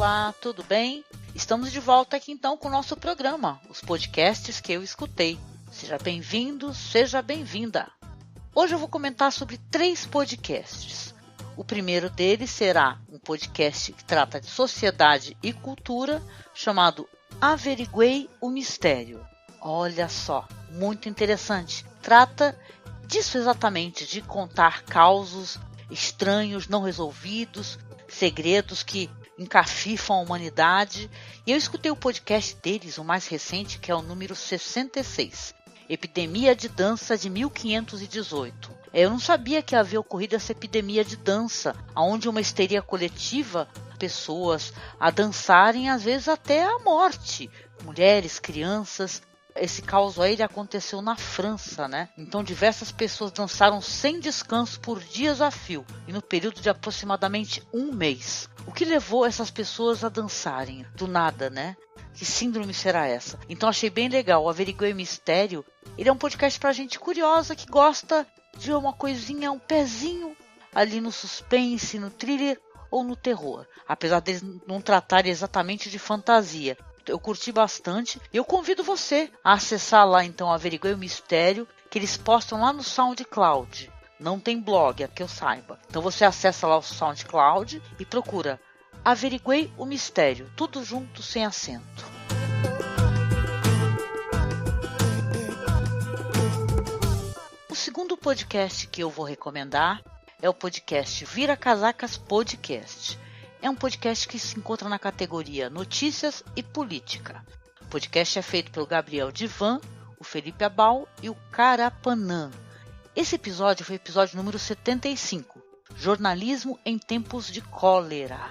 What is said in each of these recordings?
Olá, tudo bem? Estamos de volta aqui então com o nosso programa, os podcasts que eu escutei. Seja bem-vindo, seja bem-vinda. Hoje eu vou comentar sobre 3 podcasts. O primeiro deles será um podcast que trata de sociedade e cultura, chamado Averiguei o Mistério. Olha só, muito interessante. Trata disso exatamente, de contar causos estranhos, não resolvidos, segredos que encafifam a humanidade. E eu escutei o podcast deles, o mais recente, que é o número 66, Epidemia de Dança de 1518. Eu não sabia que havia ocorrido essa epidemia de dança, onde uma histeria coletiva, pessoas a dançarem, às vezes até a morte, mulheres, crianças. Esse caos aí ele aconteceu na França, né? Então diversas pessoas dançaram sem descanso por dias a fio e no período de aproximadamente 1 mês. O que levou essas pessoas a dançarem? Do nada, né? Que síndrome será essa? Então achei bem legal. O Averiguei o Mistério, ele é um podcast pra gente curiosa que gosta de uma coisinha, um pezinho ali no suspense, no thriller ou no terror. Apesar deles não tratarem exatamente de fantasia. Eu curti bastante e eu convido você a acessar lá então Averiguei o Mistério, que eles postam lá no SoundCloud. Não tem blog, é que eu saiba. Então você acessa lá o SoundCloud e procura Averiguei o Mistério, tudo junto sem acento. O segundo podcast que eu vou recomendar é o podcast Vira Casacas Podcast. É um podcast que se encontra na categoria Notícias e Política. O podcast é feito pelo Gabriel Divan, o Felipe Abal e o Carapanã. Esse episódio foi o episódio número 75, Jornalismo em Tempos de Cólera.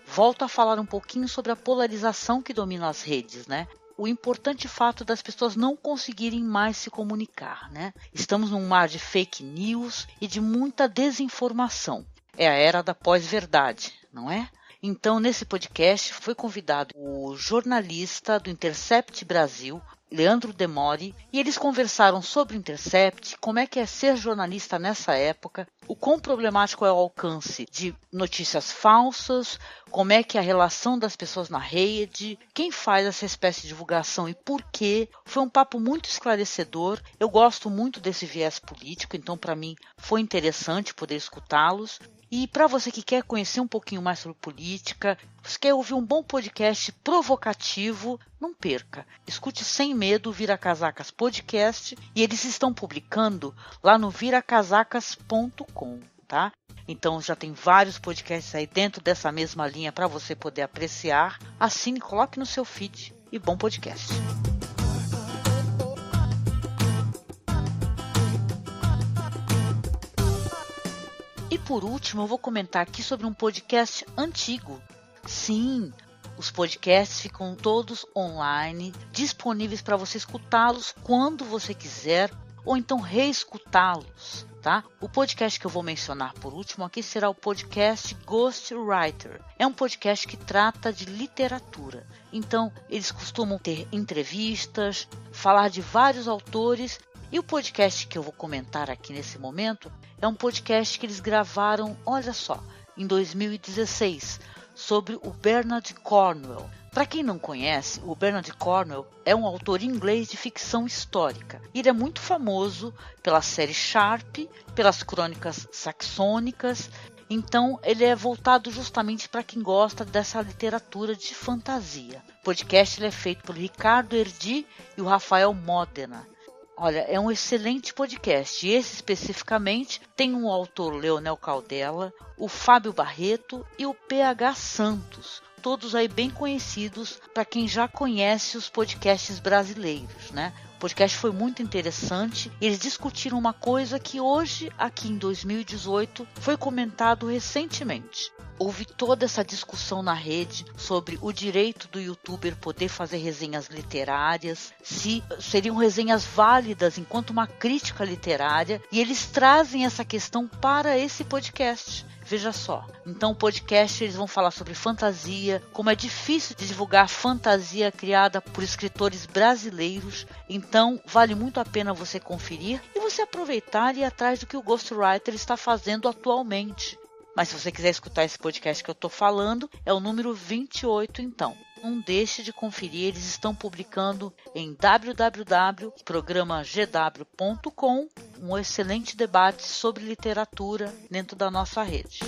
Volto a falar um pouquinho sobre a polarização que domina as redes, né? O importante fato das pessoas não conseguirem mais se comunicar, né? Estamos num mar de fake news e de muita desinformação. É a era da pós-verdade, não é? Então, nesse podcast, foi convidado o jornalista do Intercept Brasil, Leandro Demori, e eles conversaram sobre o Intercept, como é que é ser jornalista nessa época, o quão problemático é o alcance de notícias falsas, como é que é a relação das pessoas na rede, quem faz essa espécie de divulgação e por quê. Foi um papo muito esclarecedor. Eu gosto muito desse viés político, então para mim foi interessante poder escutá-los. E para você que quer conhecer um pouquinho mais sobre política, você quer ouvir um bom podcast provocativo, não perca. Escute sem medo o Vira Casacas Podcast e eles estão publicando lá no viracasacas.com, tá? Então já tem vários podcasts aí dentro dessa mesma linha para você poder apreciar. Assine, coloque no seu feed e bom podcast. E por último, eu vou comentar aqui sobre um podcast antigo. Sim, os podcasts ficam todos online, disponíveis para você escutá-los quando você quiser, ou então reescutá-los, tá? O podcast que eu vou mencionar por último aqui será o podcast Ghostwriter. É um podcast que trata de literatura. Então, eles costumam ter entrevistas, falar de vários autores. E o podcast que eu vou comentar aqui nesse momento é um podcast que eles gravaram, olha só, em 2016, sobre o Bernard Cornwell. Para quem não conhece, o Bernard Cornwell é um autor inglês de ficção histórica. Ele é muito famoso pela série Sharp, pelas crônicas saxônicas. Então, ele é voltado justamente para quem gosta dessa literatura de fantasia. O podcast ele é feito pelo Ricardo Erdi e o Rafael Modena. Olha, é um excelente podcast. E esse especificamente tem um autor, Leonel Caldela, o Fábio Barreto e o PH Santos. Todos aí bem conhecidos para quem já conhece os podcasts brasileiros, né? O podcast foi muito interessante. Eles discutiram uma coisa que hoje, aqui em 2018, foi comentado recentemente. Houve toda essa discussão na rede sobre o direito do youtuber poder fazer resenhas literárias, se seriam resenhas válidas enquanto uma crítica literária, e eles trazem essa questão para esse podcast. Veja só, então o podcast eles vão falar sobre fantasia, como é difícil de divulgar fantasia criada por escritores brasileiros, então vale muito a pena você conferir e você aproveitar e ir atrás do que o Ghostwriter está fazendo atualmente. Mas se você quiser escutar esse podcast que eu estou falando, é o número 28 então. Não deixe de conferir, eles estão publicando em www.programagw.com um excelente debate sobre literatura dentro da nossa rede.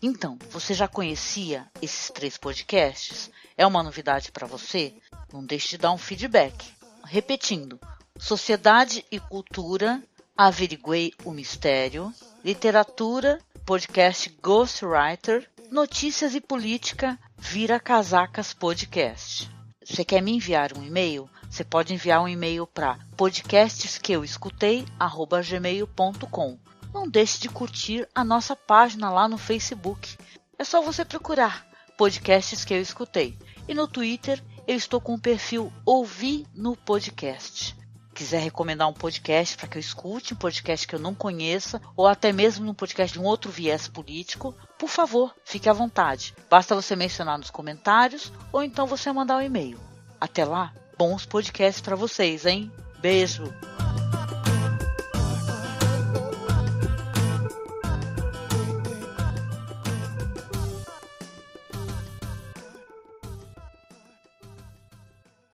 Então, você já conhecia esses 3 podcasts? É uma novidade para você? Não deixe de dar um feedback. Repetindo, Sociedade e Cultura, Averiguei o Mistério, Literatura, podcast Ghostwriter, Notícias e Política, Vira Casacas Podcast. Você quer me enviar um e-mail? Você pode enviar um e-mail para podcastesqueuescutei@gmail.com. Não deixe de curtir a nossa página lá no Facebook. É só você procurar Podcasts que eu escutei. E no Twitter eu estou com o perfil Ouvi no Podcast. Quiser recomendar um podcast para que eu escute, um podcast que eu não conheça, ou até mesmo um podcast de um outro viés político, por favor, fique à vontade. Basta você mencionar nos comentários ou então você mandar um e-mail. Até lá, bons podcasts para vocês, hein? Beijo!